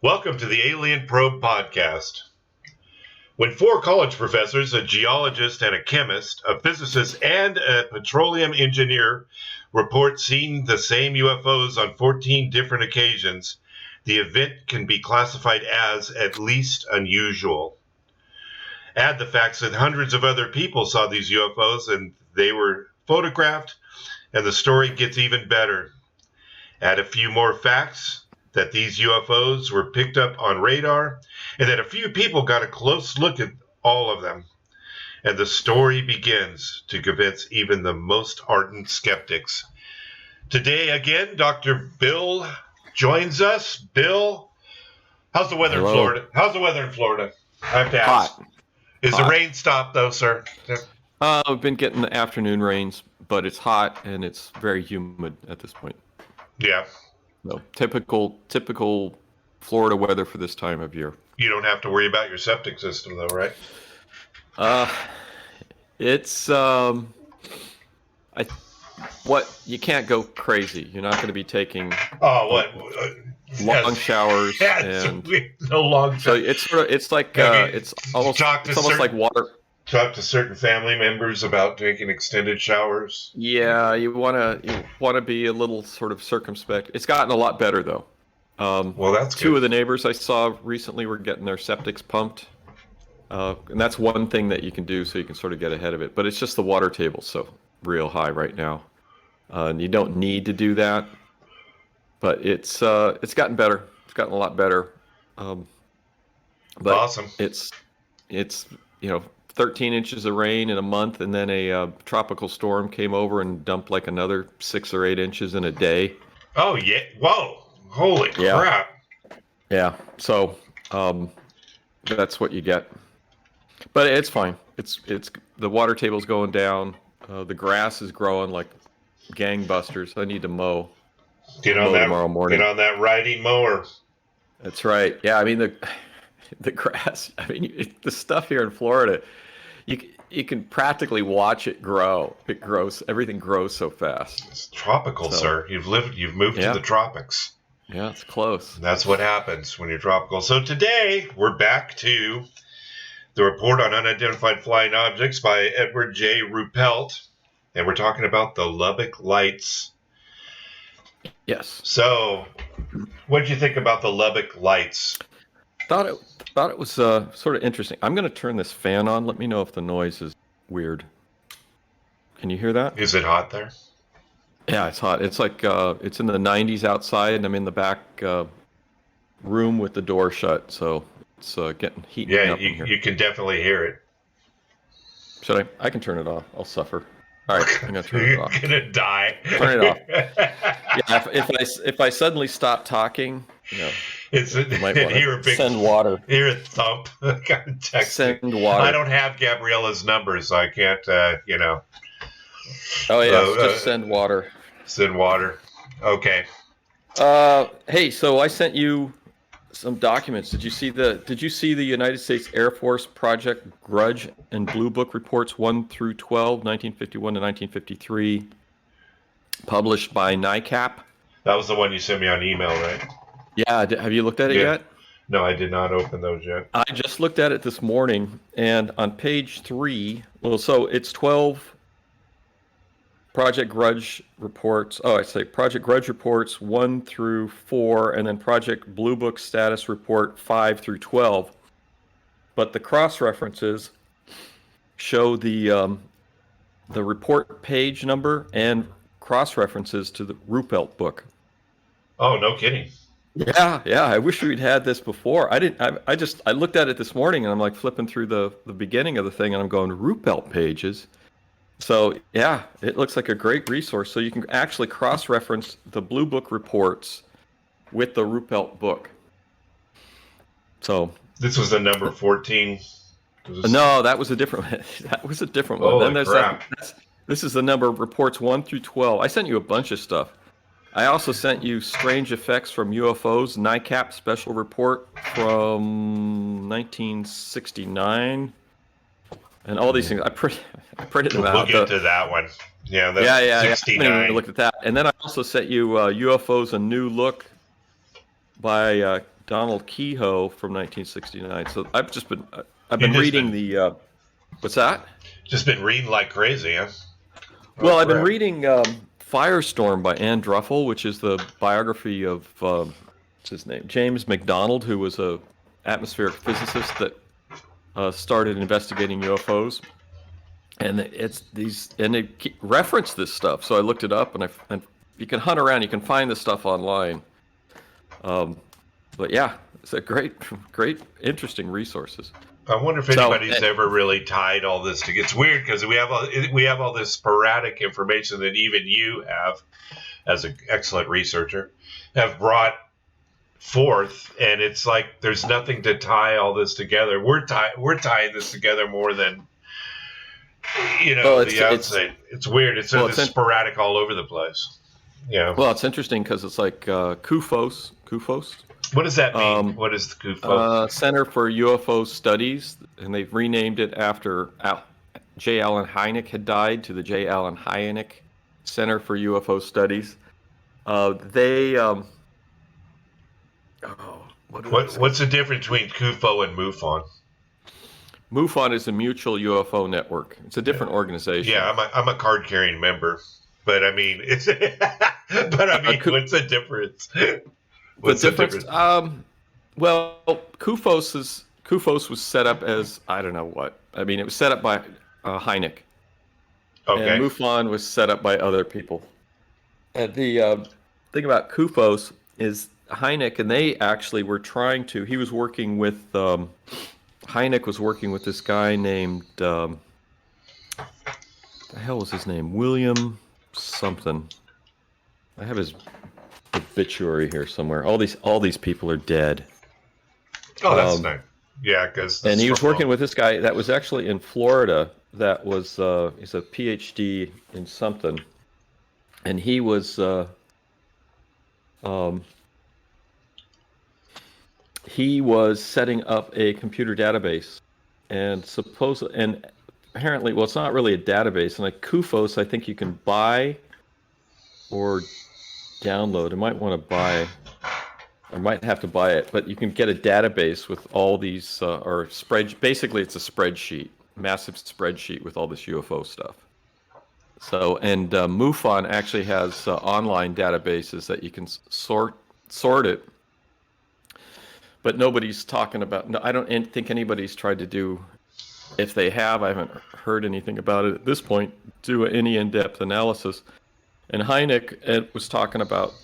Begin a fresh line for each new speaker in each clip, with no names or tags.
Welcome to the Alien Probe Podcast. When four college professors, a geologist and a chemist, a physicist and a petroleum engineer report seeing the same UFOs on 14 different occasions, the event can be classified as at least unusual. Add the facts that hundreds of other people saw these UFOs and they were photographed, and the story gets even better. Add a few more facts that these UFOs were picked up on radar, and that a few people got a close look at all of them. And the story begins to convince even the most ardent skeptics. Today, again, Dr. Bill joins us. Bill, how's the weather in Florida? How's the weather in Florida? I have to ask.
Hot.
Is the rain stopped, though, sir?
We've been getting the afternoon rains, but it's hot and it's very humid at this point.
Yeah.
No, typical Florida weather for this time of year.
You don't have to worry about your septic system, though, right?
It's you can't go crazy. You're not going to be taking
long
showers and
no long.
So it's it's almost like water.
Talk to certain family members about taking extended showers.
Yeah, you want to be a little sort of circumspect. It's gotten a lot better though.
Well, that's good.
Two of the neighbors I saw recently were getting their septics pumped, and that's one thing that you can do so you can sort of get ahead of it. But it's just the water table's so real high right now, and you don't need to do that. But it's gotten better. It's gotten a lot better. But
awesome.
It's 13 inches of rain in a month, and then a tropical storm came over and dumped like another 6 or 8 inches in a day.
Oh yeah! Whoa! Holy crap!
Yeah. So that's what you get. But it's fine. It's the water table's going down. The grass is growing like gangbusters. I need to mow.
Get on that tomorrow morning. Get on that riding mower.
That's right. Yeah. I mean the grass. I mean the stuff here in Florida. You can practically watch it grow. It grows. Everything grows so fast.
It's tropical, sir. You've moved to the tropics.
Yeah, it's close.
That's what happens when you're tropical. So today we're back to the report on unidentified flying objects by Edward J. Ruppelt, and we're talking about the Lubbock Lights.
Yes.
So, what did you think about the Lubbock Lights?
Thought it was sort of interesting. I'm going to turn this fan on. Let me know if the noise is weird. Can you hear that?
Is it hot there?
Yeah, it's hot. It's like it's in the 90s outside, and I'm in the back room with the door shut, so it's getting heated up in here.
You can definitely hear it.
Should I? I can turn it off. I'll suffer. All right, I'm going to turn it off.
You're going to die.
Turn it off. Yeah, if I suddenly stop talking, you might want to send water.
Hear a thump.
Send water.
I don't have Gabriella's number, so I can't,
Oh, yeah, just send water.
Send water. Okay.
Hey, so I sent you some documents. Did you see the United States Air Force Project Grudge and Blue Book reports 1 through 12, 1951 to 1953, published by NICAP?
That was the one you sent me on email, right?
Yeah. Have you looked at it yet?
No, I did not open those yet.
I just looked at it this morning, and on page 3, so it's 12 Project Grudge reports. Project Grudge reports 1 through 4, and then Project Blue Book status report 5 through 12. But the cross references show the report page number and cross references to the Ruppelt book.
Oh, no kidding.
Yeah. I wish we'd had this before. I looked at it this morning, and I'm like flipping through the beginning of the thing, and I'm going Ruppelt pages. So, yeah, it looks like a great resource. So you can actually cross-reference the Blue Book reports with the Ruppelt book. So
this was the number 14?
No, that was a different one. That was a different one.
Holy crap.
This is the number of reports 1 through 12. I sent you a bunch of stuff. I also sent you Strange Effects from UFOs, NICAP special report from 1969. And all these things, I printed them out.
We'll get to that one. Yeah, that's 69.
I haven't even looked at that. And then I also sent you UFOs, A New Look by Donald Kehoe from 1969. So I've been reading the what's that?
Just been reading like crazy, huh?
Well, I've been reading Firestorm by Edrupelt, which is the biography of what's his name, James McDonald, who was a atmospheric physicist that started investigating UFOs. And they reference this stuff. So I looked it up, and you can hunt around, you can find this stuff online. But yeah, it's a great, interesting resources.
I wonder if anybody's ever really tied all this together. It's weird because we have all this sporadic information that even you have, as an excellent researcher, have brought forth, and it's like there's nothing to tie all this together. We're tying this together more than the outside. It's weird. It's sporadic all over the place. Yeah.
Well, it's interesting because it's like CUFOS.
What does that mean? What is the CUFO?
Center for UFO Studies, and they've renamed it after J. Allen Hynek had died to the J. Allen Hynek Center for UFO Studies. What's
the difference between CUFO and MUFON?
MUFON is a mutual UFO network. It's a different organization.
Yeah, I'm a card-carrying member, but I mean, what's the difference? What's the difference?
Well, CUFOS was set up as, I don't know what. I mean, it was set up by Hynek.
Okay.
And MUFON was set up by other people. And the thing about CUFOS is Hynek, and they actually were trying to. He was working with Hynek was working with this guy named the hell was his name? William something. I have his obituary here somewhere. All these people are dead.
Oh, that's nice. Yeah, because
and he was working with this guy that was actually in Florida. That was he's a PhD in something, and he was setting up a computer database, and apparently, well, it's not really a database. And like CUFOS, I think you can buy or download. I might want to buy. I might have to buy it, but you can get a database with all these, basically it's a spreadsheet, massive spreadsheet with all this UFO stuff. So, and MUFON actually has online databases that you can sort it, but nobody's talking about, no, I don't think anybody's tried to do, if they have, I haven't heard anything about it at this point, do any in-depth analysis. And Hynek was talking about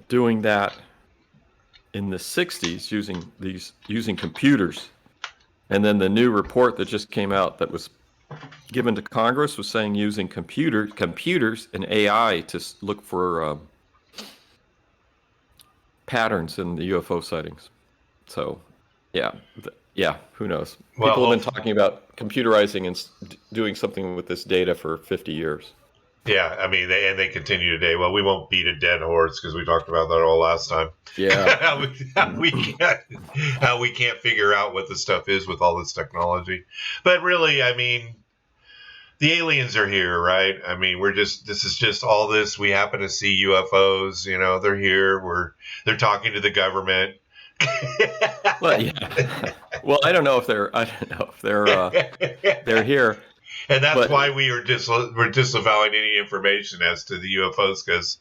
doing that in the 60s using computers. And then the new report that just came out that was given to Congress was saying using computers and AI to look for patterns in the UFO sightings. So, yeah, who knows?
Well,
people have been talking about computerizing and doing something with this data for 50 years.
Yeah, I mean, they continue today. Well, we won't beat a dead horse because we talked about that all last time.
Yeah,
how we can't figure out what the stuff is with all this technology. But really, I mean, the aliens are here, right? I mean, this is just all this. We happen to see UFOs. They're here. They're talking to the government.
Well, yeah. Well, I don't know if they're they're here.
And that's why we're disavowing any information as to the UFOs, because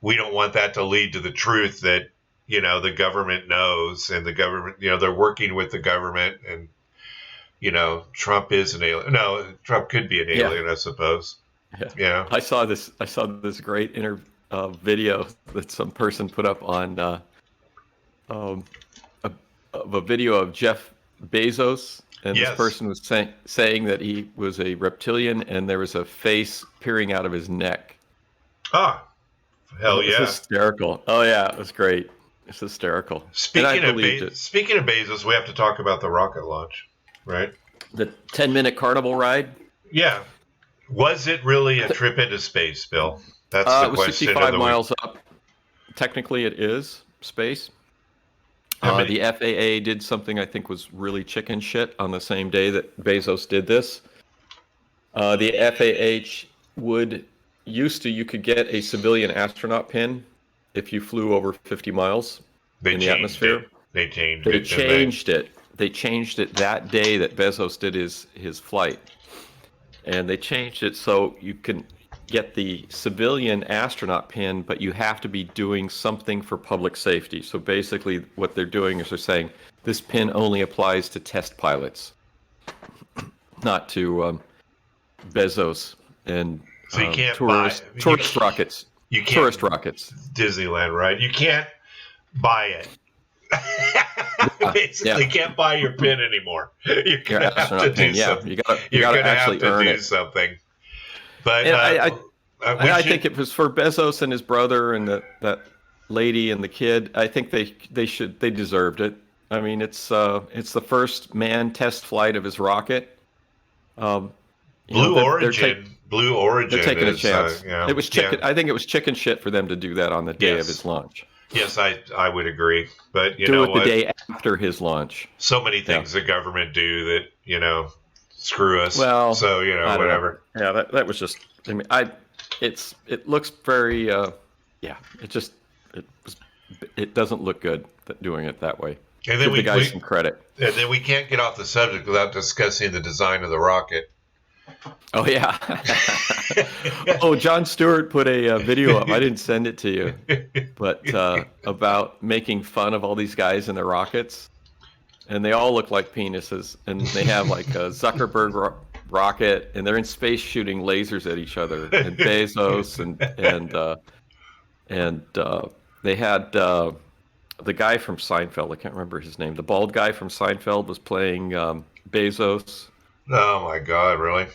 we don't want that to lead to the truth that, the government knows, and the government, they're working with the government, and, Trump is an alien. No, Trump could be an alien, I suppose.
Yeah. I saw this great video that some person put up on a video of Jeff Bezos. And
yes.
This person was saying that he was a reptilian, and there was a face peering out of his neck.
Ah, hell yeah!
It's hysterical. Oh yeah, it was great. It's hysterical.
Speaking of Bezos, we have to talk about the rocket launch, right?
The 10-minute carnival ride.
Yeah, was it really a trip into space, Bill? That's the
question. It was 65 miles up. Technically, it is space. The FAA did something I think was really chicken shit on the same day that Bezos did this. The FAA you could get a civilian astronaut pin if you flew over 50 miles.
They
in the
changed
atmosphere.
it. They changed
They
it.
changed it. They changed it that day that Bezos did his flight, and they changed it so you can get the civilian astronaut pin, but you have to be doing something for public safety. So basically, what they're doing is they're saying this pin only applies to test pilots, not to Bezos and
So you can't
tourist rockets.
You can't
tourist rockets.
Disneyland, right? You can't buy it. Basically,
Yeah.
can't buy your pin anymore. You're gonna have to do something.
You gotta actually earn it.
Something. But
and I think it was for Bezos and his brother and that lady and the kid. I think they deserved it. I mean, it's the first manned test flight of his rocket.
Blue Origin.
They're taking a chance. It was chicken.
Yeah.
I think it was chicken shit for them to do that on the day of his launch.
Yes, I would agree. But you
do
know
it
what?
The day after his launch.
So many things the government do that screw us.
Well,
so whatever.
Yeah, that was just. I mean, it looks very. It doesn't look good doing it that way.
And then
give the guy some credit.
And then we can't get off the subject without discussing the design of the rocket.
Oh yeah. Oh, Jon Stewart put a video up. I didn't send it to you, but about making fun of all these guys in their rockets, and they all look like penises, and they have like a Zuckerberg rocket, and they're in space shooting lasers at each other, and Bezos, and they had the guy from Seinfeld. I can't remember his name. The bald guy from Seinfeld was playing Bezos.
Oh my God! Really?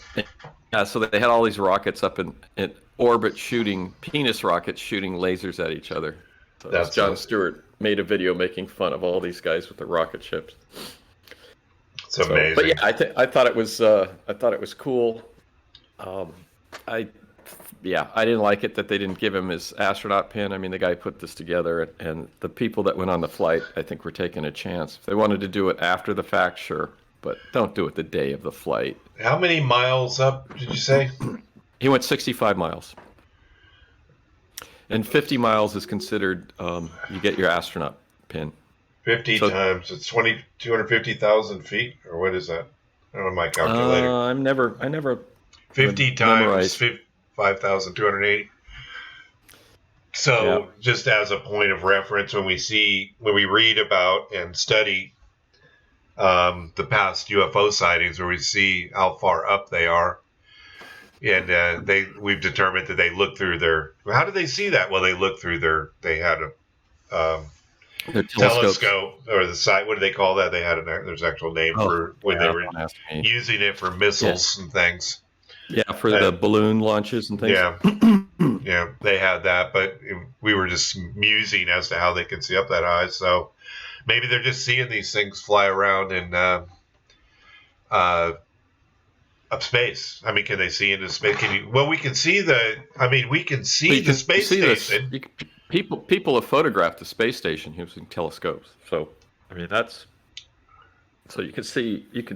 Yeah. So they had all these rockets up in orbit, shooting penis rockets, shooting lasers at each other. So that's Jon Stewart made a video making fun of all these guys with the rocket ships.
It's amazing.
But yeah, I thought it was cool. I didn't like it that they didn't give him his astronaut pin. I mean, the guy put this together, and the people that went on the flight, I think, were taking a chance. If they wanted to do it after the fact, sure. But don't do it the day of the flight.
How many miles up did you say?
He went 65 miles. And 50 miles is considered, you get your astronaut pin.
50 times, it's 250,000 feet? Or what is that? I don't know my calculator.
I never
50 times 5,280. So just as a point of reference, when we read about and study the past UFO sightings, where we see how far up they are, and we've determined that they look through their. How did they see that? Well, they looked through they had a telescope or the sight. What do they call that? They had there's an actual name for when they were using it for missiles and things.
Yeah, for the balloon launches and things.
Yeah, yeah, they had that, but we were just musing as to how they could see up that high. So maybe they're just seeing these things fly around in up space. I mean, can they see into space? We can see the space station.
People have photographed the space station using telescopes. So I mean, so you can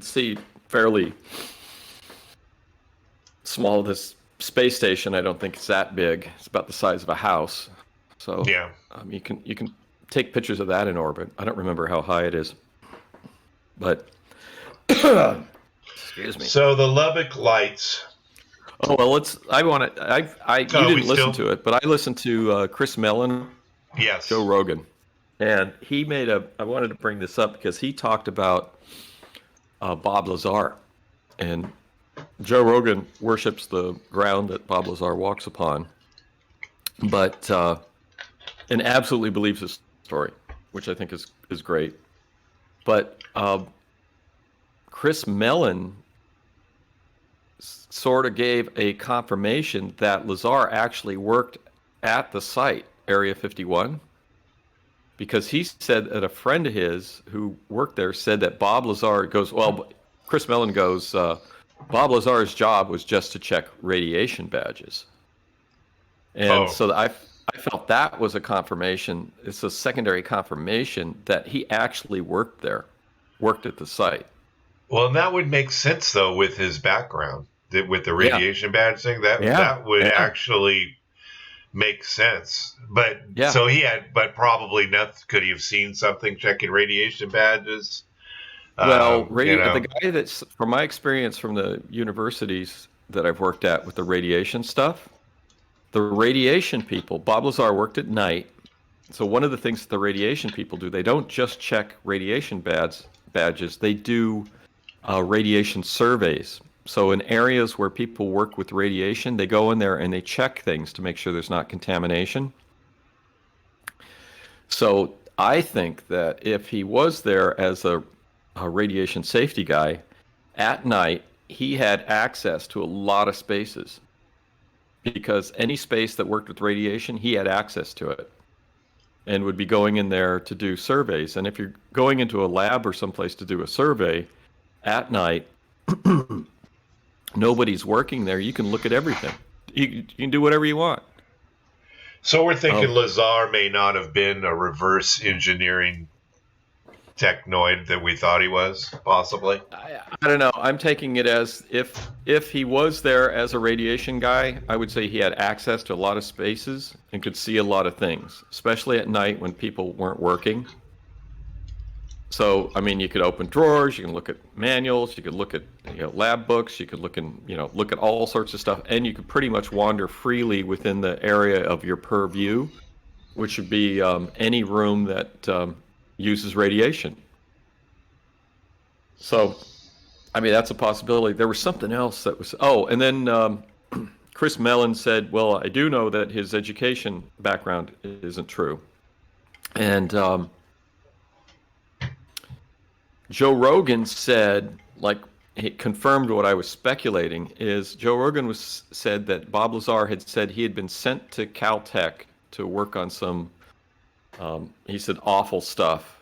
see fairly small. This space station, I don't think it's that big. It's about the size of a house. So
yeah,
you can take pictures of that in orbit. I don't remember how high it is, but excuse me.
So the Lubbock Lights.
Oh well, you didn't listen to it, but I listened to Chris Mellon, Joe Rogan, and he made I wanted to bring this up because he talked about Bob Lazar, and Joe Rogan worships the ground that Bob Lazar walks upon, but and absolutely believes his story, which I think is great. But Chris Mellon sort of gave a confirmation that Lazar actually worked at the site, Area 51, because he said that a friend of his who worked there said that Bob Lazar Chris Mellon goes, Bob Lazar's job was just to check radiation badges. And so I felt that was a confirmation. It's a secondary confirmation that he actually worked at the site.
Well, and that would make sense, though, with his background, with the radiation badge thing. That would actually makes sense. But
Yeah.
so but probably not. Could he have seen something checking radiation badges?
Well,
You know,
the guy that's, from my experience from the universities that I've worked at with the radiation stuff, the radiation people, Bob Lazar worked at night. So one of the things that the radiation people do, they don't just check radiation badges, they do radiation surveys. So in areas where people work with radiation, they go in there and they check things to make sure there's not contamination. So I think that if he was there as a radiation safety guy, at night, he had access to a lot of spaces, because any space that worked with radiation, he had access to it and would be going in there to do surveys. And if you're going into a lab or someplace to do a survey at night, nobody's working there, you can look at everything. You can do whatever you want.
so we're thinking Lazar may not have been a reverse engineering technoid that we thought he was, possibly.
I don't know. I'm taking it as if he was there as a radiation guy, I would say he had access to a lot of spaces and could see a lot of things, especially at night when people weren't working. So, I mean, you could open drawers, you can look at manuals, you could look at lab books, you could look at all sorts of stuff, and you could pretty much wander freely within the area of your purview, which would be any room that uses radiation. So, I mean, that's a possibility. There was something else that was... Oh, and then Chris Mellon said, well, I do know that his education background isn't true. And Joe Rogan said, like, he confirmed what I was speculating, is Joe Rogan said that Bob Lazar had said he had been sent to Caltech to work on some, he said, awful stuff.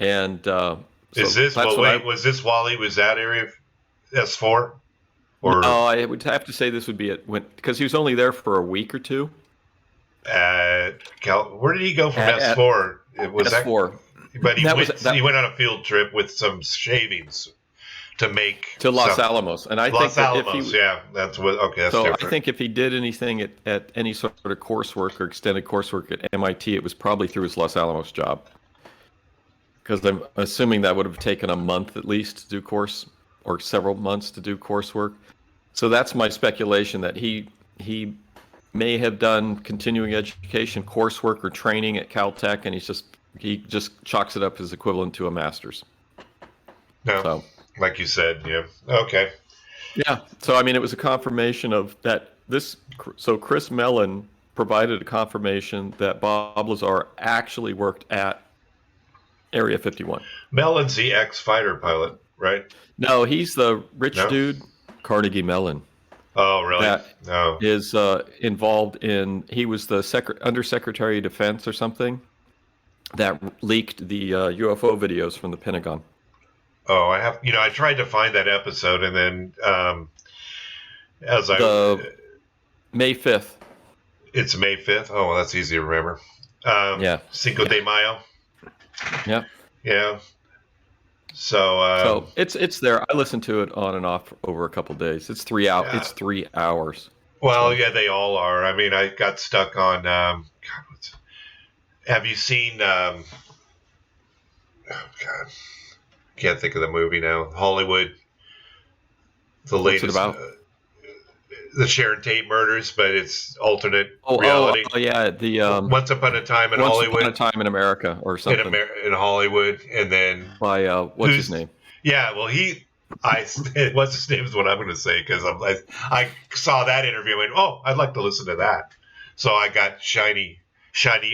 And
was this while he was at Area S4? Or
no, I would have to say this would be because he was only there for a week or two.
Where did he go from S4? It was
S4.
But he went on a field trip with some shavings to
Los Alamos, and I think
that's what. Okay, that's
so
different.
I think if he did anything at any sort of coursework or extended coursework at MIT, it was probably through his Los Alamos job, because I'm assuming that would have taken a month at least to do course, or several months to do coursework. So that's my speculation, that he may have done continuing education coursework or training at Caltech, and he just chalks it up as equivalent to a master's.
No, so, like you said, yeah. Okay.
Yeah. So, I mean, it was a confirmation of that. So Chris Mellon provided a confirmation that Bob Lazar actually worked at Area 51.
Mellon's the ex-fighter pilot, right?
No, he's the rich dude, Carnegie Mellon.
Oh, really?
That is involved in, he was the Undersecretary of Defense or something that leaked the UFO videos from the Pentagon.
Oh, I tried to find that episode, and then
May 5th.
It's May 5th? Oh, well, that's easy to remember.
Yeah.
Cinco de Mayo.
Yeah.
Yeah. So
it's there. I listened to it on and off over a couple days. It's 3 hours. Yeah. It's 3 hours.
Well, yeah, they all are. I mean, I got stuck on. Have you seen? Oh God, can't think of the movie now. Hollywood. The latest.
What's it about?
The Sharon Tate murders, but it's alternate reality.
Oh, yeah, the
Once Upon a Time in Hollywood.
Once Upon a Time in America, or something.
In Hollywood, and then
by what's his name?
Yeah, well, what's his name is what I'm going to say, because I saw that interview and went, oh, I'd like to listen to that. So I got shiny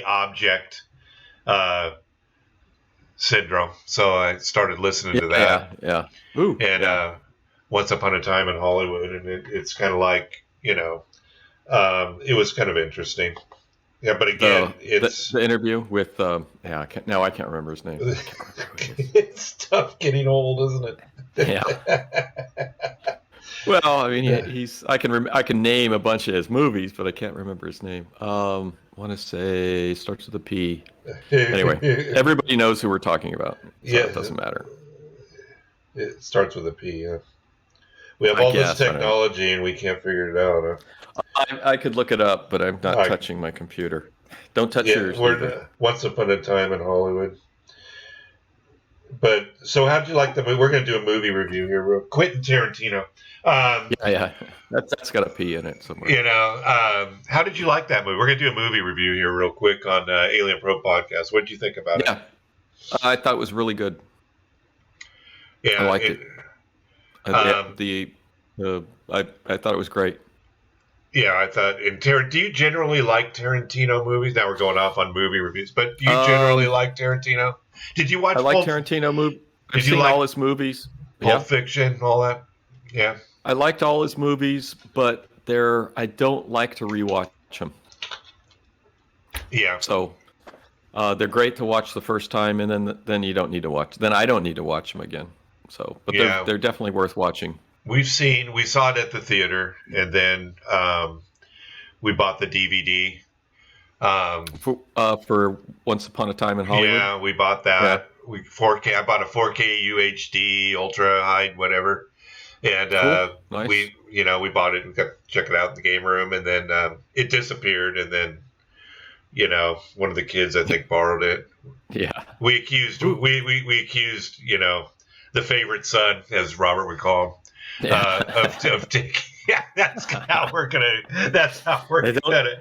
object syndrome. So I started listening to that.
Yeah. Ooh,
and Once Upon a Time in Hollywood, and it's kind of like, it was kind of interesting. Yeah, but again, it's
the interview with I can't remember his name.
It's tough getting old, isn't it?
Yeah. Well, I mean, I can name a bunch of his movies, but I can't remember his name. Want to say starts with a P. Anyway, everybody knows who we're talking about. So it doesn't matter.
It starts with a P. Yeah. We have all this technology and we can't figure it out. Huh?
I could look it up, but I'm not touching my computer. Don't touch yours either.
Once Upon a Time in Hollywood. But so, how did you like the movie? We're going to do a movie review here. Quentin Tarantino.
Yeah, that's got a P in it somewhere.
How did you like that movie? We're going to do a movie review here real quick on Alien Pro Podcast. What did you think about it?
I thought it was really good.
Yeah,
I liked it. I thought it was great.
Yeah, I thought. Do you generally like Tarantino movies? Now we're going off on movie reviews, but do you generally like Tarantino? Did you watch?
I like Tarantino movies. I've seen all his movies.
Pulp Fiction, all that. Yeah.
I liked all his movies, but I don't like to rewatch them.
Yeah.
So they're great to watch the first time, and then you don't need to watch. Then I don't need to watch them again. So, but they're definitely worth watching.
We saw it at the theater, and then we bought the DVD.
For Once Upon a Time in Hollywood.
Yeah, we bought that. Yeah. I bought a 4K UHD, ultra high, whatever, and
cool. Nice.
we bought it and got to check it out in the game room, and then it disappeared, and then one of the kids I think borrowed it.
Yeah.
We accused the favorite son, as Robert would call him, of taking. Yeah, that's how we're gonna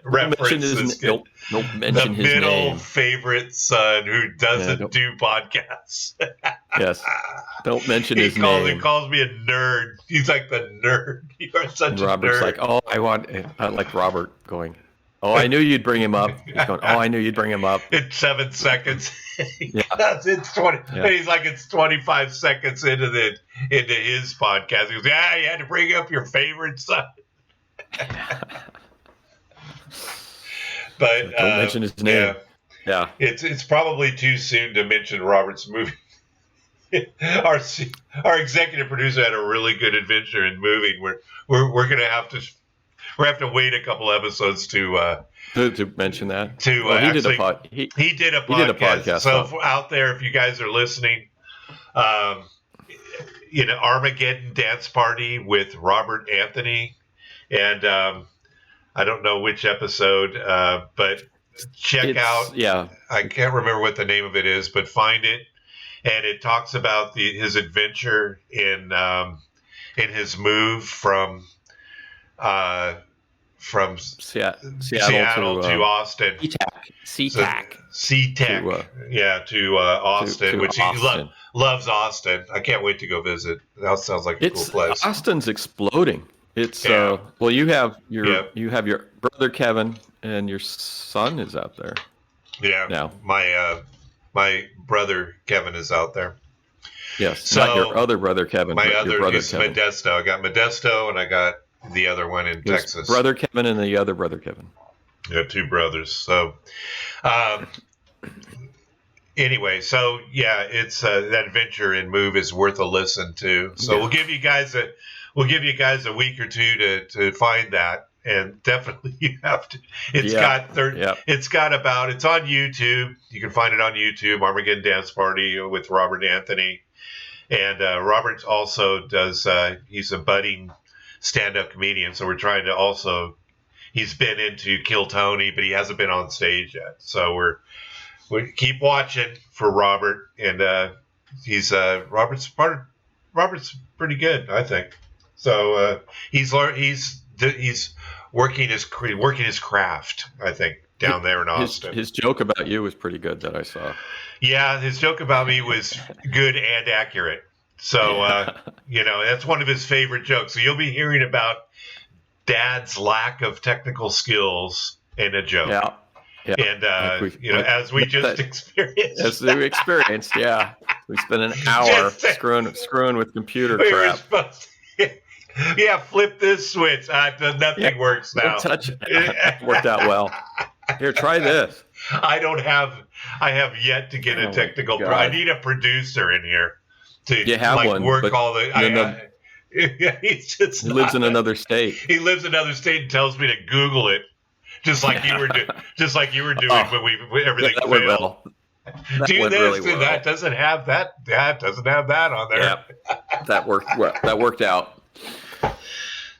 reference this kid.
Don't mention his name.
The middle favorite son who doesn't do podcasts.
Yes. Don't mention his name.
He calls me a nerd. He's like the nerd. You are such
Robert's
a nerd.
Like, I like Robert going, oh, I knew you'd bring him up. He's going, oh, I knew you'd bring him up.
In 7 seconds. It's 20. Yeah. He's like, it's 25 seconds into his podcast. He goes, yeah, you had to bring up your favorite son. But
don't mention his name. Yeah.
It's probably too soon to mention Robert's movie. Our executive producer had a really good adventure in moving. We're gonna have to wait a couple episodes to
mention that.
He did a podcast. So out there, if you guys are listening, Armageddon Dance Party with Robert Anthony, and I don't know which episode, but check out. Yeah, I can't remember what the name of it is, but find it, and it talks about his adventure in his move from Seattle to Austin. SeaTac. To Austin, which Austin. He loves Austin. I can't wait to go visit. That sounds like a cool place.
Austin's exploding. It's well, you have your brother Kevin and your son is out there.
Yeah. Now my brother Kevin is out there.
Yes. So not your other brother Kevin.
My other is Modesto. I got Modesto and I got the other one in Texas.
Brother Kevin and the other brother Kevin.
Yeah, two brothers. So, anyway, it's that adventure and move is worth a listen to. So we'll give you guys a week or two to find that, and definitely you have to. It's on YouTube. You can find it on YouTube. Armageddon Dance Party with Robert Anthony, and Robert also does. He's a budding stand-up comedian, so we're trying to also. He's been into Kill Tony, but he hasn't been on stage yet. So we keep watching for Robert, and Robert's pretty good, I think. So he's working his craft, I think, down there in Austin.
His joke about you was pretty good that I saw.
Yeah, his joke about me was good and accurate. So that's one of his favorite jokes. So you'll be hearing about Dad's lack of technical skills in a joke. Yeah. And as we just experienced.
As we experienced, yeah. We spent an hour screwing with computer crap.
Flip this switch. Nothing works now.
Touch it. It worked out well. Here, try this.
I have yet to get a technical. I need a producer in here to work all the.
He lives in another state.
He lives in another state and tells me to Google it, just like you were doing when everything failed.
Well.
Do this, really well. That doesn't have that. That doesn't have that on there.
Yeah, that worked. Well, that worked out.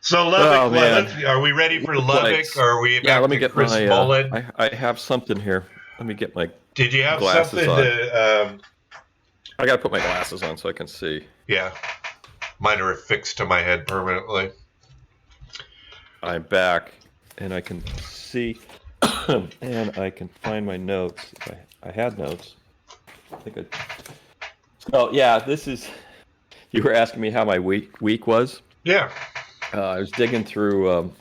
So Lubbock,
Oh man,
are we ready for Lubbock?
lights.
Or are we
Yeah,
back
let me
to
get
Chris
my.
Mullen?
I have something here. Let me get my
Did you have
glasses
something
on.
to?
I gotta put my glasses on so I can see.
Yeah, mine are affixed to my head permanently.
I'm back, and I can see, and I can find my notes. If I had notes. I think I. So yeah, this is. You were asking me how my week was.
Yeah.
I was digging through.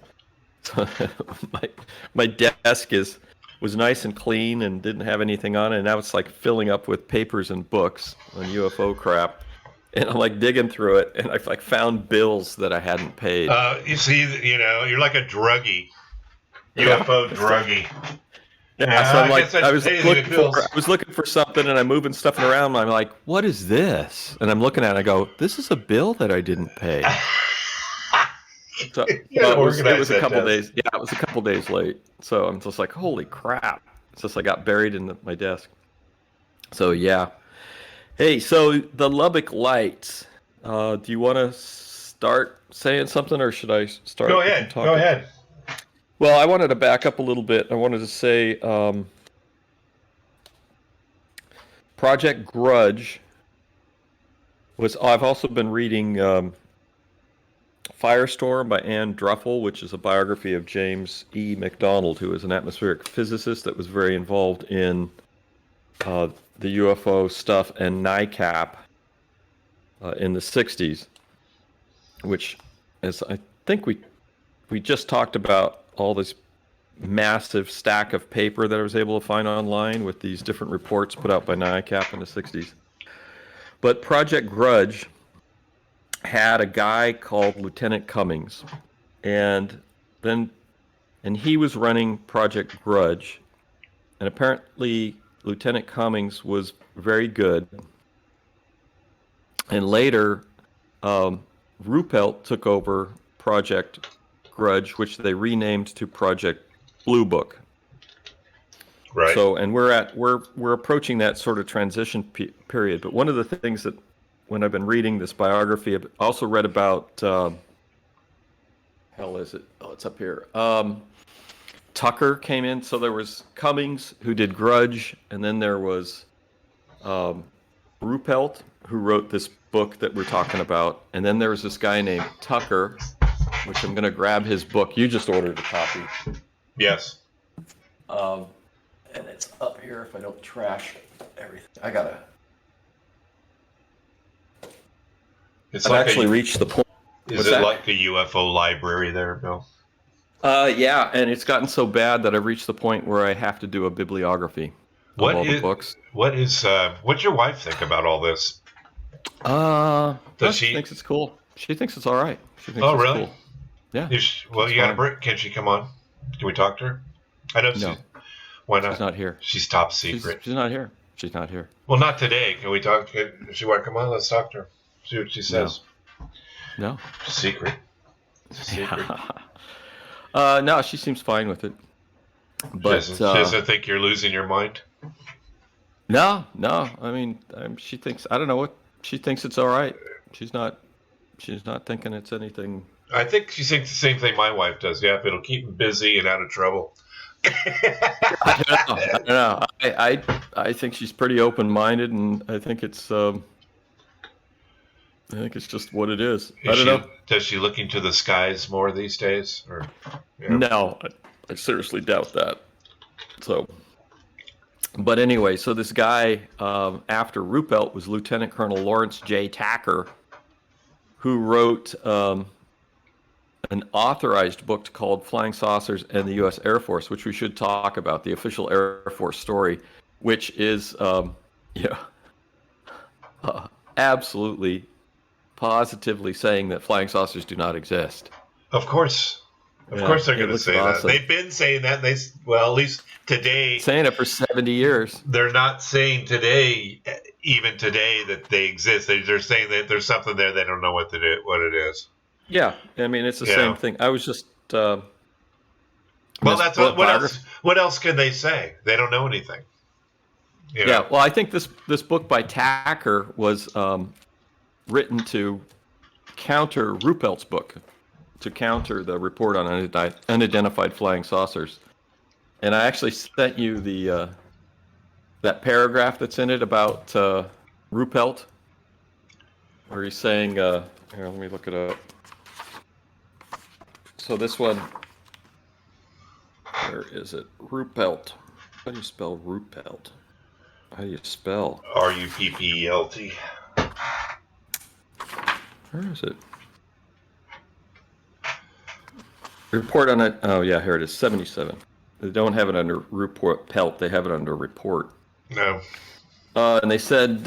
My desk was nice and clean and didn't have anything on it, and now it's like filling up with papers and books on UFO crap. And I'm like digging through it, and I've like found bills that I hadn't paid.
You see, you're like a druggie,
Yeah.
UFO druggie.
Yeah, so I'm
I guess
like,
I should pay the bills.
I was looking for something, and I'm moving stuff around. And I'm like, what is this? And I'm looking at it, and I go, this is a bill that I didn't pay. So it was a couple days. Yeah, it was a couple days late. So I'm just like, holy crap! It's just I got buried in my desk. So yeah. Hey, so the Lubbock Lights. Do you want to start saying something, or should I start?
Go ahead. Go ahead.
Well, I wanted to back up a little bit. I wanted to say Project Grudge was. I've also been reading Firestorm by Edrupelt, which is a biography of James E. McDonald, who is an atmospheric physicist that was very involved in the UFO stuff and NICAP in the 60s, which, as I think we just talked about, all this massive stack of paper that I was able to find online with these different reports put out by NICAP in the 60s. But Project Grudge had a guy called Lieutenant Cummings, and he was running Project Grudge, and apparently Lieutenant Cummings was very good. And later, Ruppelt took over Project Grudge, which they renamed to Project Blue Book.
Right.
So, and we're approaching that sort of transition period. But one of the things that, when I've been reading this biography, I've also read about, hell is it? Oh, it's up here. Tucker came in. So there was Cummings, who did Grudge, and then there was Ruppelt, who wrote this book that we're talking about. And then there was this guy named Tucker, which I'm going to grab his book. You just ordered a copy.
Yes.
And it's up here if I don't trash everything. I gotta. I've actually reached the point.
Is it like a UFO library there, Bill?
Yeah, and it's gotten so bad that I've reached the point where I have to do a bibliography of all the books.
What's your wife think about all this?
She thinks it's cool. She thinks it's all right. She thinks
it's really? Cool.
Yeah.
Well, you got a break. Can she come on? Can we talk to her? I know.
No.
Why not?
She's not here.
She's top secret.
She's not here. She's not here.
Well, not today. Can we talk? Does she want to come on? Let's talk to her. See what she says.
No.
Secret. It's a secret.
No, she seems fine with it. But
she doesn't think you're losing your mind?
No. I mean, she thinks, I don't know what, she thinks it's all right. She's not thinking it's anything.
I think she thinks the same thing my wife does. Yeah, if it'll keep him busy and out of trouble.
I don't know. I think she's pretty open-minded, and I think it's just what it is. I don't know.
Does she look into the skies more these days? Or
no, I seriously doubt that. So, but anyway, so this guy after Ruppelt was Lieutenant Colonel Lawrence J. Tacker, who wrote an authorized book called Flying Saucers and the U.S. Air Force, which we should talk about, the official Air Force story, which is absolutely, positively saying that flying saucers do not exist.
Of course. Of course they're going to say awesome. That. They've been saying that. At least today.
Saying it for 70 years.
They're not saying today, even today, that they exist. They're saying that there's something there. They don't know what it is.
Yeah, I mean, it's the same thing. I was just.
Well, that's what else. What else can they say? They don't know anything.
Yeah. Well, I think this book by Tacker was written to counter Ruppelt's book, to counter the report on unidentified flying saucers. And I actually sent you the that paragraph that's in it about Ruppelt, where he's saying, here, let me look it up. So this one, where is it? Ruppelt. How do you spell Ruppelt? How do you spell?
Ruppelt.
Where is it? Report on it. Oh, yeah, here it is, 77. They don't have it under Ruppelt. They have it under report.
No.
And they said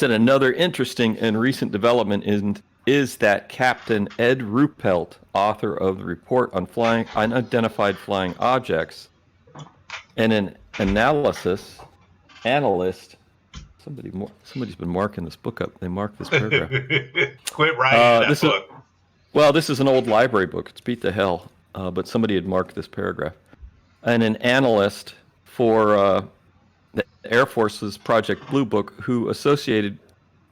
another interesting and recent development is that Captain Ed Ruppelt, author of the report on unidentified flying objects, and an analyst. Somebody's been marking this book up. They marked this paragraph.
Quit writing that book.
This is an old library book. It's beat to hell. But somebody had marked this paragraph. And an analyst for the Air Force's Project Blue Book, who associated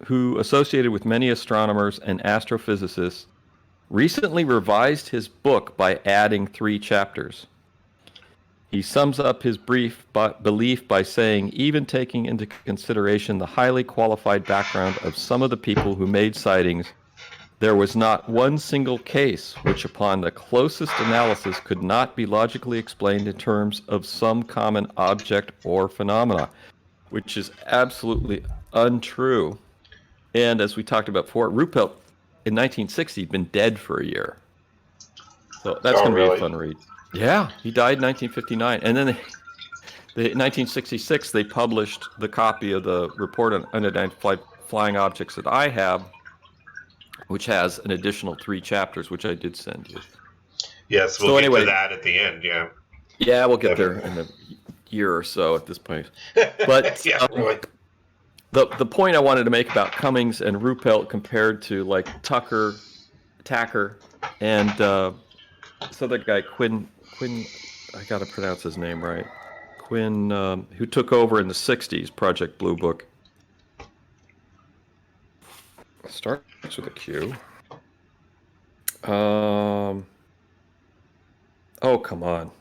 with many astronomers and astrophysicists, recently revised his book by adding 3 chapters. He sums up his belief by saying, even taking into consideration the highly qualified background of some of the people who made sightings, there was not one single case which, upon the closest analysis, could not be logically explained in terms of some common object or phenomena, which is absolutely untrue. And as we talked about before, Ruppelt in 1960 had been dead for a year. So that's going to be a fun read. Yeah, he died in 1959. And then in 1966, they published the copy of the report on unidentified flying objects that I have, which has an additional 3 chapters, which I did send you.
Yes, we'll get to that at the end, yeah.
Yeah, we'll get there in a year or so at this point. But
yeah, really.
The point I wanted to make about Cummings and Ruppelt compared to like Tacker, and this other guy, Quinn, I got to pronounce his name right. Quinn, who took over in the 60s, Project Blue Book. Starts with a Q. Oh, come on.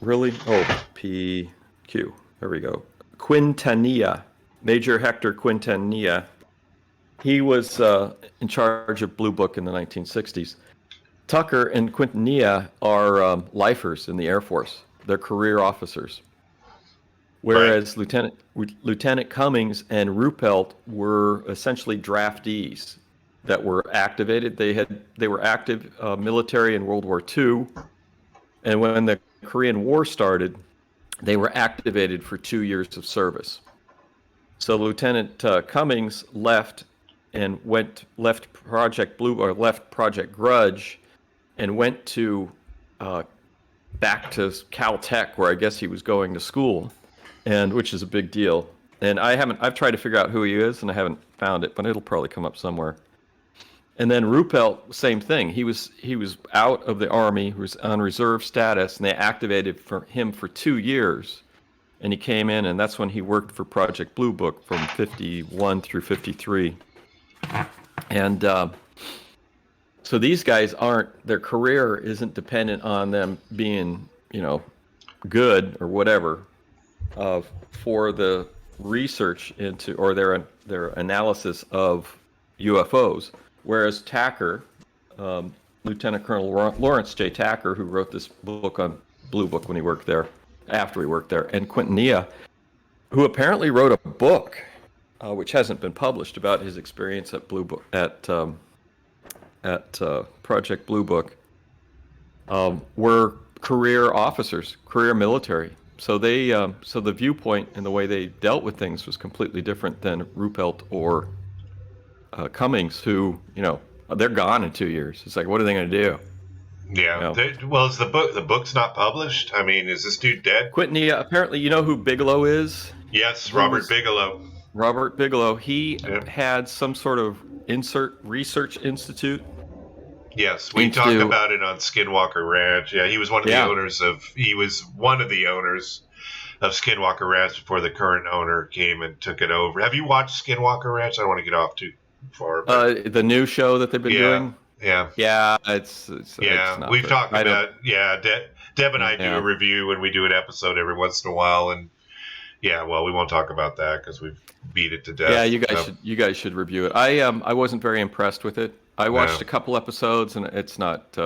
Really? Oh, PQ. There we go. Quintanilla. Major Hector Quintanilla. He was in charge of Blue Book in the 1960s. Tucker and Quintanilla are lifers in the Air Force. They're career officers. Whereas right. Lieutenant Cummings and Ruppelt were essentially draftees that were activated. They were active military in World War II, and when the Korean War started, they were activated for 2 years of service. So Lieutenant Cummings left Project Grudge, and went to back to Caltech, where I guess he was going to school. And which is a big deal. And I've tried to figure out who he is, and I haven't found it, but it'll probably come up somewhere. And then Ruppelt, same thing. He was out of the Army, he was on reserve status, and they activated him for 2 years. And he came in, and that's when he worked for Project Blue Book from 51 through 53. And so these guys their career isn't dependent on them being, good or whatever. For the research into or their analysis of UFOs, whereas Tacker, Lieutenant Colonel Lawrence J. Tacker, who wrote this book on Blue Book when he worked there, after he worked there, and Quintanilla, who apparently wrote a book, which hasn't been published, about his experience at Blue Book at Project Blue Book, were career officers, career military. So so the viewpoint and the way they dealt with things was completely different than Ruppelt or Cummings, who, they're gone in 2 years. It's like, what are they going to do?
Yeah. Is the book's not published? I mean, is this dude dead?
Quintanilla, apparently, you know who Bigelow is?
Yes, Robert Bigelow.
Robert Bigelow. He had some sort of research institute.
Yes, we talked about it on Skinwalker Ranch. Yeah, he was one of the owners of Skinwalker Ranch before the current owner came and took it over. Have you watched Skinwalker Ranch? I don't want to get off too for. But,
the new show that they've been doing.
Yeah.
Yeah, it's not
We've
good.
talked about Deb and I do
Yeah.
a review when we do an episode every once in a while, and we won't talk about that because we've beat it to death.
Yeah, you guys should review it. I wasn't very impressed with it. I watched a couple episodes, and it's not.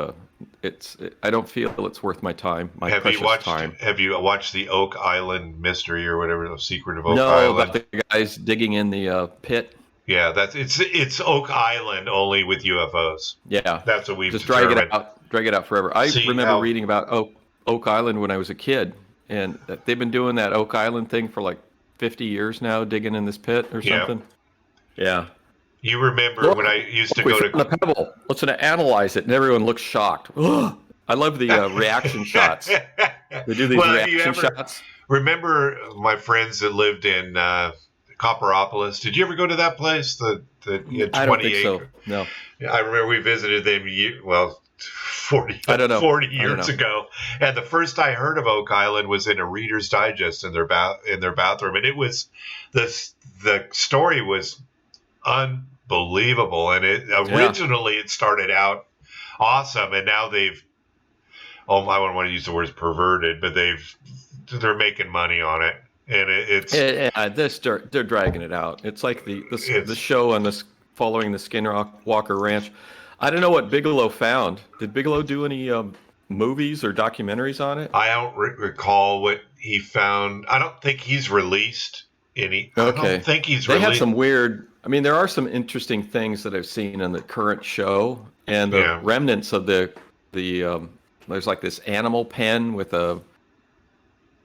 I don't feel it's worth my time. Time.
Have you watched the Oak Island Mystery or whatever, the Secret of Oak
No,
Island?
about the guys digging in the pit.
Yeah, it's Oak Island only with UFOs.
Yeah,
that's what we've
just
determined.
drag it out forever. I remember reading about Oak Island when I was a kid, and they've been doing that Oak Island thing for like 50 years now, digging in this pit or something. Yeah.
You remember when I used to go to
the pebble? Let's analyze it, and everyone looks shocked. I love the reaction shots. They do these reaction shots.
Remember my friends that lived in Copperopolis? Did you ever go to that place? The 20
I don't think so. No.
I remember we visited them 40 years ago, and the first I heard of Oak Island was in a Reader's Digest in their bathroom, and it was the story was unbelievable, and originally it started out awesome, and now they've I don't want to use the word perverted, but they're making money on it, and
they're dragging it out. It's like the show on this following the Skinwalker Ranch. I don't know what Bigelow found. Did Bigelow do any movies or documentaries on it?
I don't recall what he found. I don't think he's released any.
Okay.
I don't think he's
released. They have some weird. I mean, there are some interesting things that I've seen in the current show, and the remnants of the there's like this animal pen with a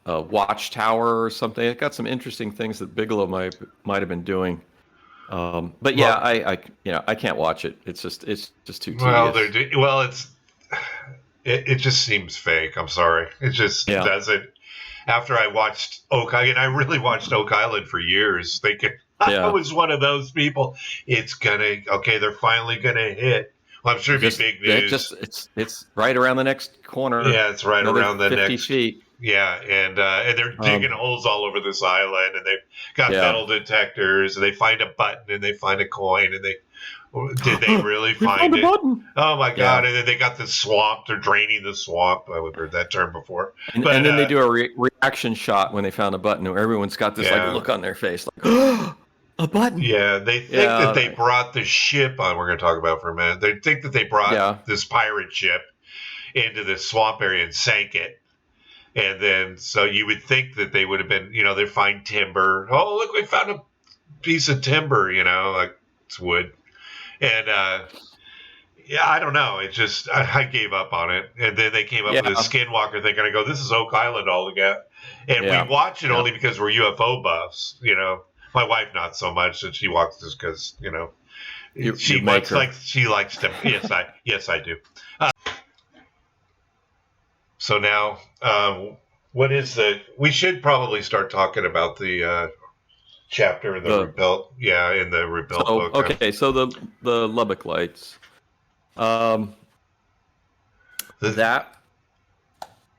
watchtower or something. It got some interesting things that Bigelow might have been doing. But I can't watch it. It's just too tedious.
It just seems fake. I'm sorry. It just doesn't. After I watched Oak Island, and I really watched Oak Island for years, thinking I was one of those people. They're finally gonna hit. Well, I'm sure it'd be big news.
It's right around the next corner.
Yeah, it's right around the
50
next
feet.
Yeah, and they're digging holes all over this island, and they've got metal detectors, and they find a button, and they find a coin, and did they really find it?
Button.
Oh my God! And then they got the swamp. They're draining the swamp. I've heard that term before.
And then they do a reaction shot when they found a button, where everyone's got this like look on their face, like a button.
Yeah, they think that they brought the ship on. We're going to talk about for a minute. They think that they brought this pirate ship into this swamp area and sank it. And then, so you would think that they would have been, they find timber. Oh, look, we found a piece of timber, like it's wood. And, I don't know. It just, I gave up on it. And then they came up with a Skinwalker thing, and I go, this is Oak Island all again. And we watch it only because we're UFO buffs, My wife, not so much, and she watches this because, she likes them. Yes, I do. So now, what is we should probably start talking about the chapter in the Ruppelt. Yeah, in the Ruppelt book.
Okay, so the Lubbock Lights. That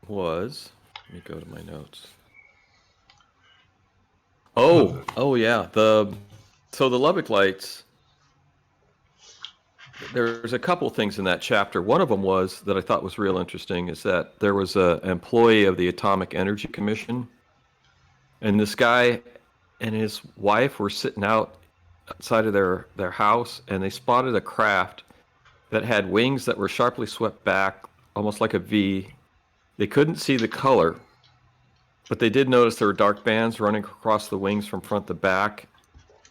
was. Let me go to my notes. Oh yeah. So the Lubbock Lights. There's a couple things in that chapter. One of them was that I thought was real interesting is that there was an employee of the Atomic Energy Commission, and this guy and his wife were sitting outside of their house, and they spotted a craft that had wings that were sharply swept back, almost like a V. They couldn't see the color, but they did notice there were dark bands running across the wings from front to back,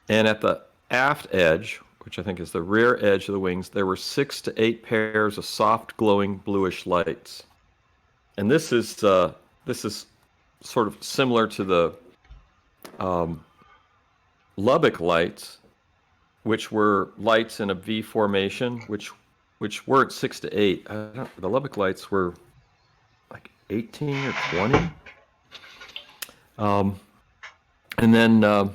and at the aft edge, which I think is the rear edge of the wings, there were 6 to 8 pairs of soft, glowing, bluish lights. And this is sort of similar to the Lubbock Lights, which were lights in a V formation, which weren't 6 to 8. The Lubbock Lights were like 18 or 20. And then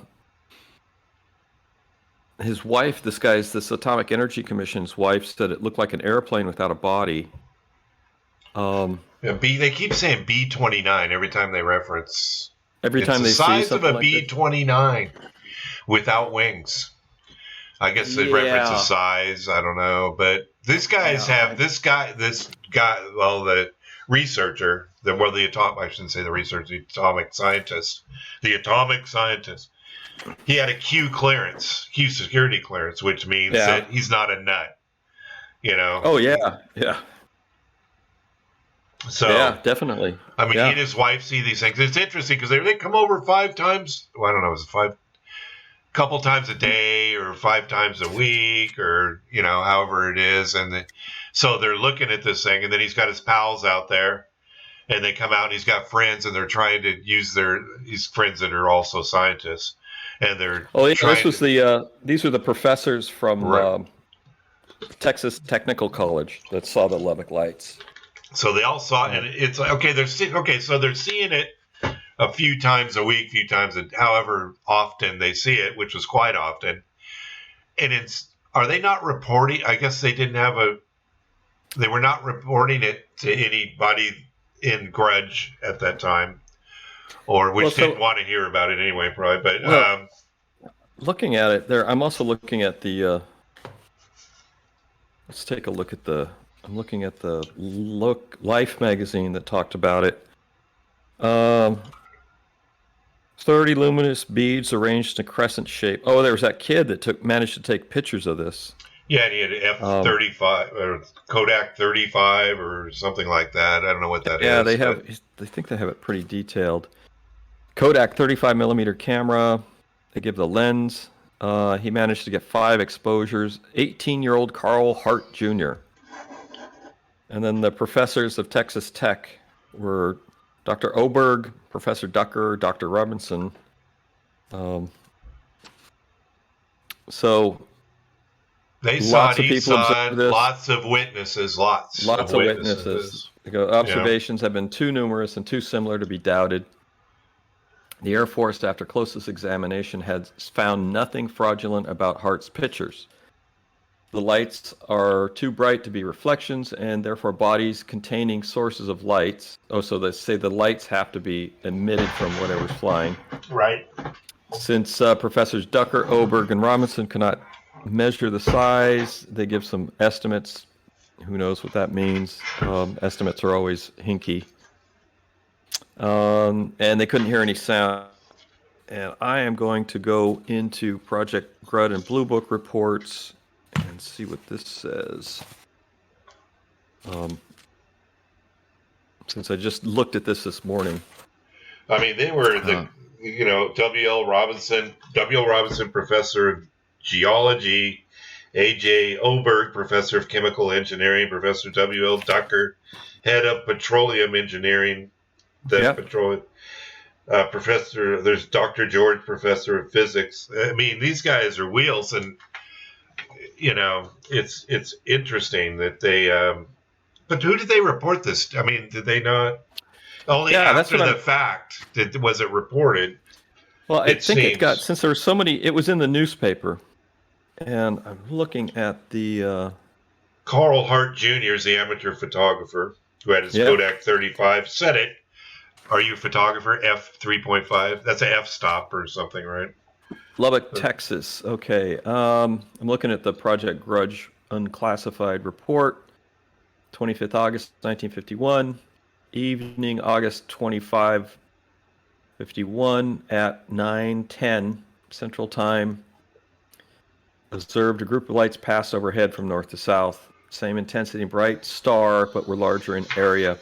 his wife, this Atomic Energy Commission's wife, said it looked like an airplane without a body.
They keep saying B-29 every time they reference.
Every time they see something
the size of a B-29 without wings. I guess they reference the size. I don't know, but these guys have this guy. Well, the researcher, I shouldn't say the researcher, the atomic scientist. He had a Q security clearance, which means that he's not a nut.
Oh yeah.
So
yeah, definitely.
I mean, he and his wife see these things. It's interesting because they come over 5 times. Well, I don't know, was it couple times a day or 5 times a week, or however it is, and so they're looking at this thing, and then he's got his pals out there, and they come out, and he's got friends, and they're trying to use his friends that are also scientists, and they're
these were the professors from Texas Technical College that saw the Lubbock Lights.
So they all saw it, and it's like, so they're seeing it a few times a week, however often they see it, which was quite often. And are they not reporting? I guess they were not reporting it to anybody in Grudge at that time, didn't want to hear about it anyway, probably. But
looking at it there, I'm also looking at the. Let's take a look at I'm looking at the Life magazine that talked about it. 30 luminous beads arranged in a crescent shape. Oh, there was that kid that managed to take pictures of this.
Yeah, and he had F-35 or Kodak 35 or something like that. I don't know what that is.
Yeah, they think they have it pretty detailed. Kodak 35 millimeter camera. They give the lens. He managed to get 5 exposures. 18-year-old Carl Hart Jr. And then the professors of Texas Tech were Dr. Oberg, Professor Ducker, Dr. Robinson.
So they saw lots of witnesses. Lots of witnesses.
Observations have been too numerous and too similar to be doubted. The Air Force, after closest examination, had found nothing fraudulent about Hart's pictures. The lights are too bright to be reflections, and therefore bodies containing sources of lights. Oh, so they say the lights have to be emitted from whatever's flying.
Right.
Since Professors Ducker, Oberg, and Robinson cannot measure the size, they give some estimates. Who knows what that means? Estimates are always hinky. And they couldn't hear any sound. And I am going to go into Project Grudge and Blue Book reports and see what this says. Since I just looked at this morning.
I mean, they were W.L. Robinson, Professor of Geology, A.J. Oberg, Professor of Chemical Engineering, Professor W.L. Ducker, Head of Petroleum Engineering, Professor, there's Dr. George, Professor of Physics. I mean, these guys are wheels, and it's interesting that they. But who did they report this? I mean, did they not? Only after the fact was it reported.
Well, I think it got, since there were so many. It was in the newspaper, and I'm looking at the.
Carl Hart Jr. is the amateur photographer who had his Kodak 35. Said it. Are you a photographer? F3.5. That's a f-stop or something, right?
Lubbock, Texas. Okay. I'm looking at the Project Grudge unclassified report. 25th August 1951. Evening August 25, 51 at 9:10 Central Time. Observed a group of lights pass overhead from north to south. Same intensity, bright star, but were larger in area.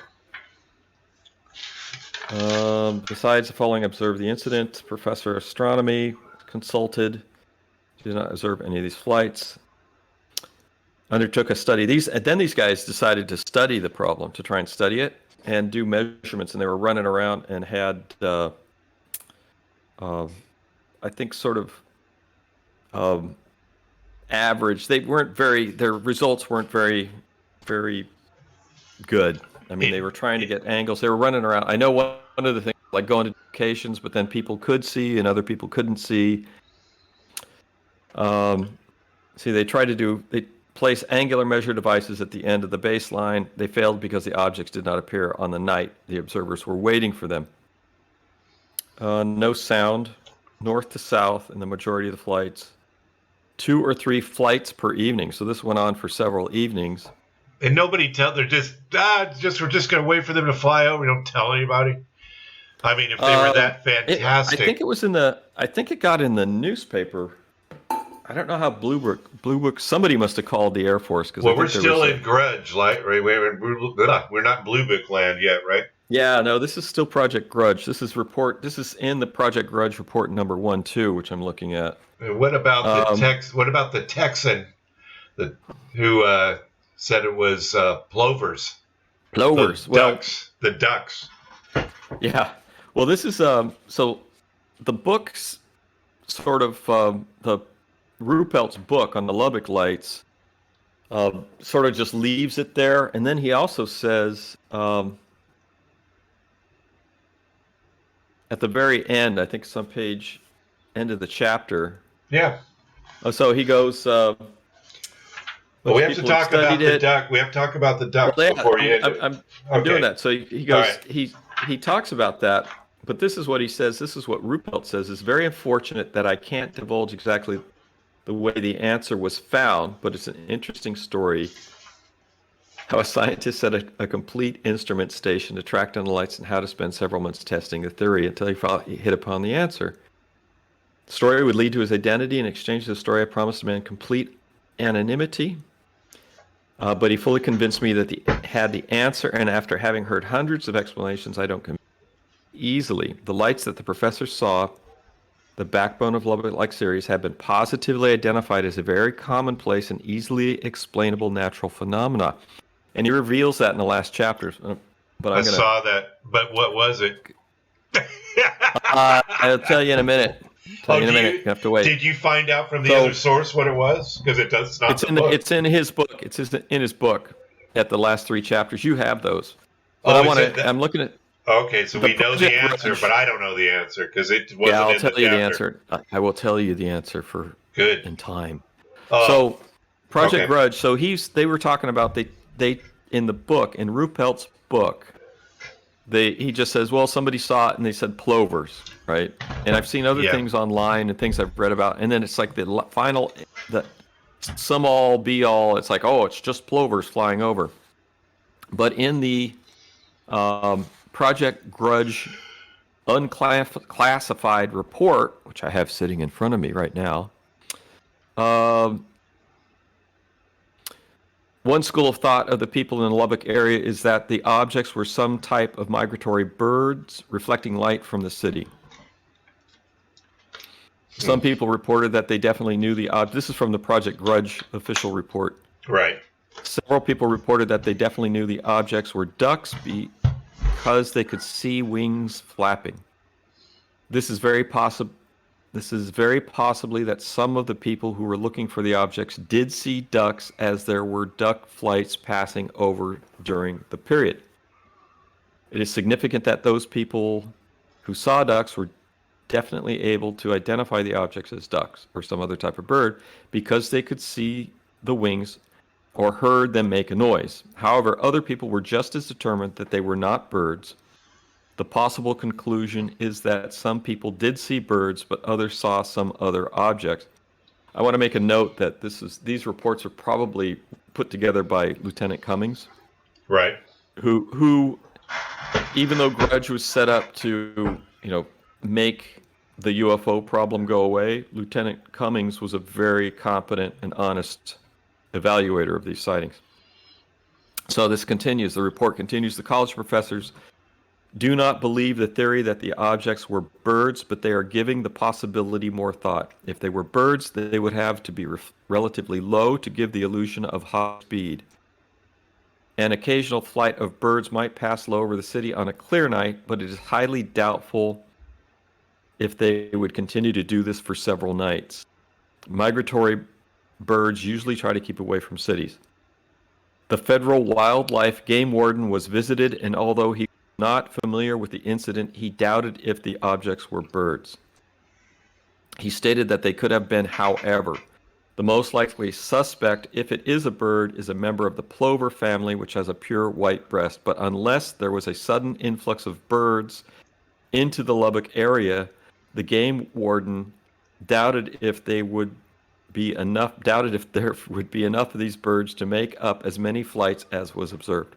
Besides the following, observed the incident. Professor of Astronomy consulted. Did not observe any of these flights. Undertook a study. These guys decided to study the problem, to try and study it and do measurements. And they were running around and had, I think, sort of average. They weren't their results weren't very, very good. I mean, they were trying to get angles. They were running around. I know one of the things, like going to locations, but then people could see and other people couldn't see. They place angular measure devices at the end of the baseline. They failed because the objects did not appear on the night the observers were waiting for them. No sound, north to south in the majority of the flights. 2 or 3 flights per evening. So this went on for several evenings.
And nobody they're we're just going to wait for them to fly over. We don't tell anybody. I mean, if they were that fantastic.
I think it was I think it got in the newspaper. I don't know how Blue Book. Somebody must have called the Air Force because
we're still in Grudge, right? We're not Blue Book land yet, right?
Yeah, no, this is still Project Grudge. This is in the Project Grudge report number 1-2, which I'm looking at.
What about the Texan who said it was plovers?
Plovers.
The ducks.
Yeah. Well, this is so the book's sort of the Ruppelt's book on the Lubbock Lights sort of just leaves it there, and then he also says at the very end, I think it's on page end of the chapter.
Yeah.
So he goes.
Well, we have to talk about the duck. We have to talk about the ducks before you.
I'm doing that. So he goes.
Right.
He talks about that, but this is what he says. This is what Ruppelt says. It's very unfortunate that I can't divulge exactly the way the answer was found, but it's an interesting story. How a scientist set a complete instrument station to track down the lights and how to spend several months testing the theory until he hit upon the answer. The story would lead to his identity. In exchange for the story, I promised the man complete anonymity. But he fully convinced me that he had the answer, and after having heard hundreds of explanations, I don't convince easily. The lights that the professor saw, the backbone of Lubbock Light series, have been positively identified as a very commonplace and easily explainable natural phenomena. And he reveals that in the last chapters. But I
saw that. But what was it?
I'll tell you in a minute. You have to wait.
Did you find out from the other source what it was? Because it's not in the book.
It's in his book. It's in his book at the last 3 chapters. You have those. But I'm looking at.
Okay, so we know the answer, but I don't know the answer because it wasn't.
Yeah, I'll tell you the answer. I will tell you the answer in time. So, Project Grudge. So they were talking about they in the book, in Ruppelt's book. He just says, well, somebody saw it and they said plovers, right? And I've seen other things online and things I've read about, and then it's like the final, the sum all be all. It's like, oh, it's just plovers flying over. But in the Project Grudge unclassified report, which I have sitting in front of me right now, one school of thought of the people in the Lubbock area is that the objects were some type of migratory birds reflecting light from the city. Some people reported that they definitely knew the object. This is from the Project Grudge official report.
Right.
Several people reported that they definitely knew the objects were ducks because they could see wings flapping. This is very possibly that some of the people who were looking for the objects did see ducks, as there were duck flights passing over during the period. It is significant that those people who saw ducks were definitely able to identify the objects as ducks or some other type of bird because they could see the wings or heard them make a noise. However, other people were just as determined that they were not birds. The possible conclusion is that some people did see birds, but others saw some other objects. I want to make a note that these reports are probably put together by Lieutenant Cummings,
right?
Who, even though Grudge was set up to, make the UFO problem go away, Lieutenant Cummings was a very competent and honest evaluator of these sightings. So this continues. The report continues. The college professors do not believe the theory that the objects were birds, but they are giving the possibility more thought. If they were birds, they would have to be relatively low to give the illusion of high speed. An occasional flight of birds might pass low over the city on a clear night, but it is highly doubtful if they would continue to do this for several nights. Migratory birds usually try to keep away from cities. The federal wildlife game warden was visited, and although he not familiar with the incident, he doubted if the objects were birds. He stated that they could have been, however. The most likely suspect, if it is a bird, is a member of the plover family, which has a pure white breast. But unless there was a sudden influx of birds into the Lubbock area, the game warden doubted if they would doubted if there would be enough of these birds to make up as many flights as was observed.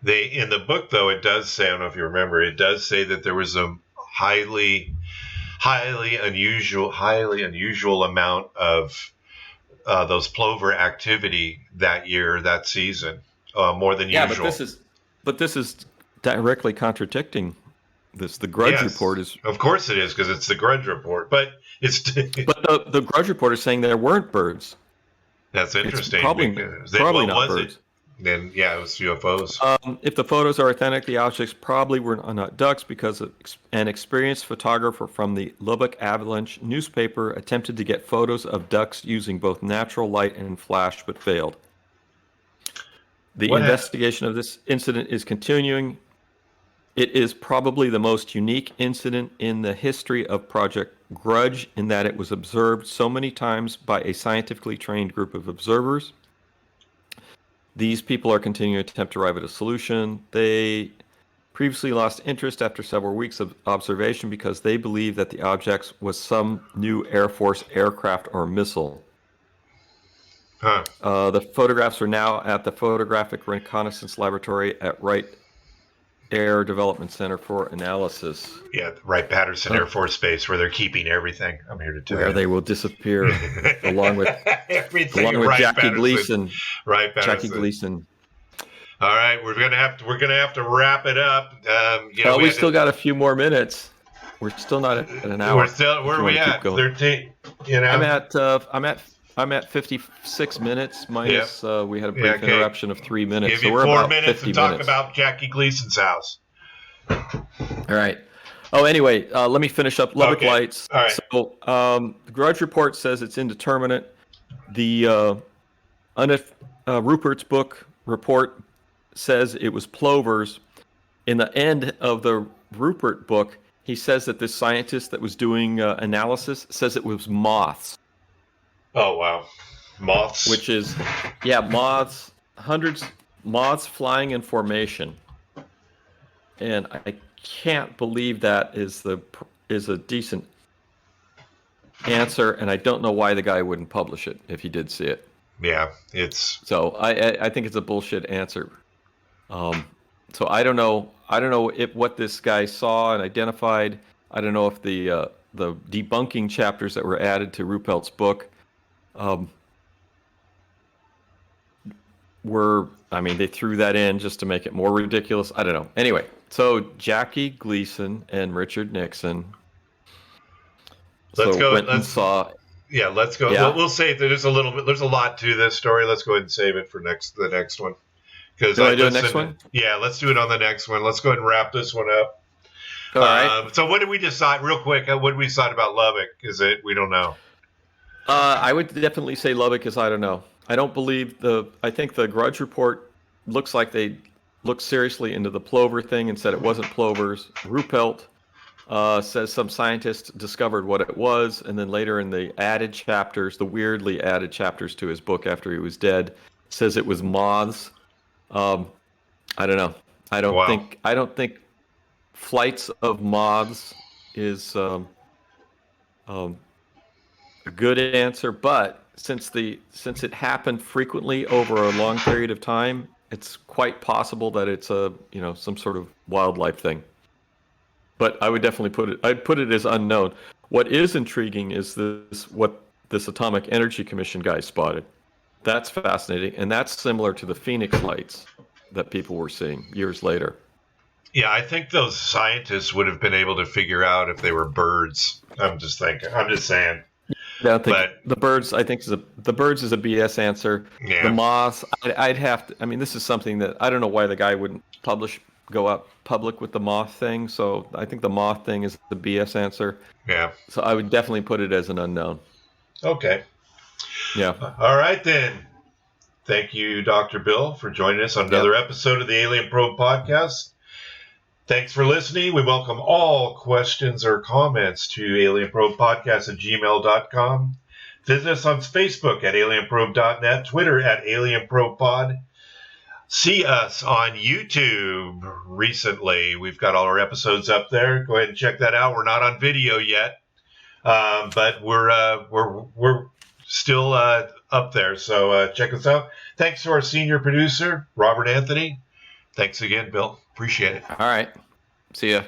In the book, though, it does say, I don't know if you remember, it does say that there was a highly unusual amount of those plover activity that year, that season, more than usual.
But this is directly contradicting this. The Grudge report is,
of course, it is, because it's the Grudge report. But it's
but the Grudge report is saying there weren't birds.
That's interesting.
Probably not birds.
Then it was UFOs.
If the photos are authentic, the objects probably were not ducks, because an experienced photographer from the Lubbock Avalanche newspaper attempted to get photos of ducks using both natural light and flash, but failed. The investigation of this incident is continuing. It is probably the most unique incident in the history of Project Grudge, in that it was observed so many times by a scientifically trained group of observers. These people are continuing to attempt to arrive at a solution. They previously lost interest after several weeks of observation because they believed that the objects was some new Air Force aircraft or missile. The photographs are now at the Photographic Reconnaissance Laboratory at Wright Air Development Center for analysis.
Yeah, Wright-Patterson Air Force Base, where they're keeping everything. I'm here to tell you.
Where they will disappear, along with Jackie Gleason.
Right,
Jackie Gleason.
All right, we're gonna have to wrap it up.
We still got a few more minutes. We're still not at an hour.
Where are we at? 13.
I'm at 56 minutes minus. We had a brief interruption of 3 minutes.
Give you
we're
4
about
minutes
50
to talk
minutes.
about Jackie Gleason's house.
All right. Oh, anyway, let me finish up Lubbock Lights.
All right.
So the Grudge report says it's indeterminate. The Rupert's book report says it was plovers. In the end of the Rupert book, he says that this scientist that was doing analysis says it was moths.
Oh, wow. Moths?
Which is, moths, moths flying in formation. And I can't believe that is a decent answer, and I don't know why the guy wouldn't publish it if he did see it.
Yeah, it's...
So I think it's a bullshit answer. So I don't know if what this guy saw and identified. I don't know if the debunking chapters that were added to Ruppelt's book they threw that in just to make it more ridiculous. I don't know. Anyway, so Jackie Gleason and Richard Nixon.
Let's go.
Let's go.
Yeah. We'll save there's a little bit. There's a lot to this story. Let's go ahead and save it for the next one.
Do I do the next one?
Yeah, let's do it on the next one. Let's go ahead and wrap this one up.
All right.
So what did we decide, real quick? What did we decide about Lubbock? We don't know.
I would definitely say Lubbock is I don't know. I don't believe I think the Grudge report looks like they looked seriously into the plover thing and said it wasn't plovers. Ruppelt says some scientist discovered what it was, and then later in the added chapters, the weirdly added chapters to his book after he was dead, says it was moths. I don't know. I don't think flights of moths is a good answer, but since it happened frequently over a long period of time, it's quite possible that it's some sort of wildlife thing. But I would definitely I'd put it as unknown. What is intriguing is what this Atomic Energy Commission guy spotted. That's fascinating, and that's similar to the Phoenix lights that people were seeing years later.
Yeah, I think those scientists would have been able to figure out if they were birds. I'm just saying.
I don't think the birds. I think the birds is a BS answer.
Yeah.
The moths. I'd have to. I mean, this is something that I don't know why the guy wouldn't go out public with the moth thing. So I think the moth thing is the BS answer.
Yeah.
So I would definitely put it as an unknown.
Okay.
Yeah.
All right then. Thank you, Dr. Bill, for joining us on another episode of the Alien Probe Podcast. Thanks for listening. We welcome all questions or comments to alienprobepodcast@gmail.com. Visit us on Facebook at alienprobe.net, Twitter at alienprobepod. See us on YouTube recently. We've got all our episodes up there. Go ahead and check that out. We're not on video yet, but we're still up there. So check us out. Thanks to our senior producer, Robert Anthony. Thanks again, Bill. Appreciate it.
All right. See ya.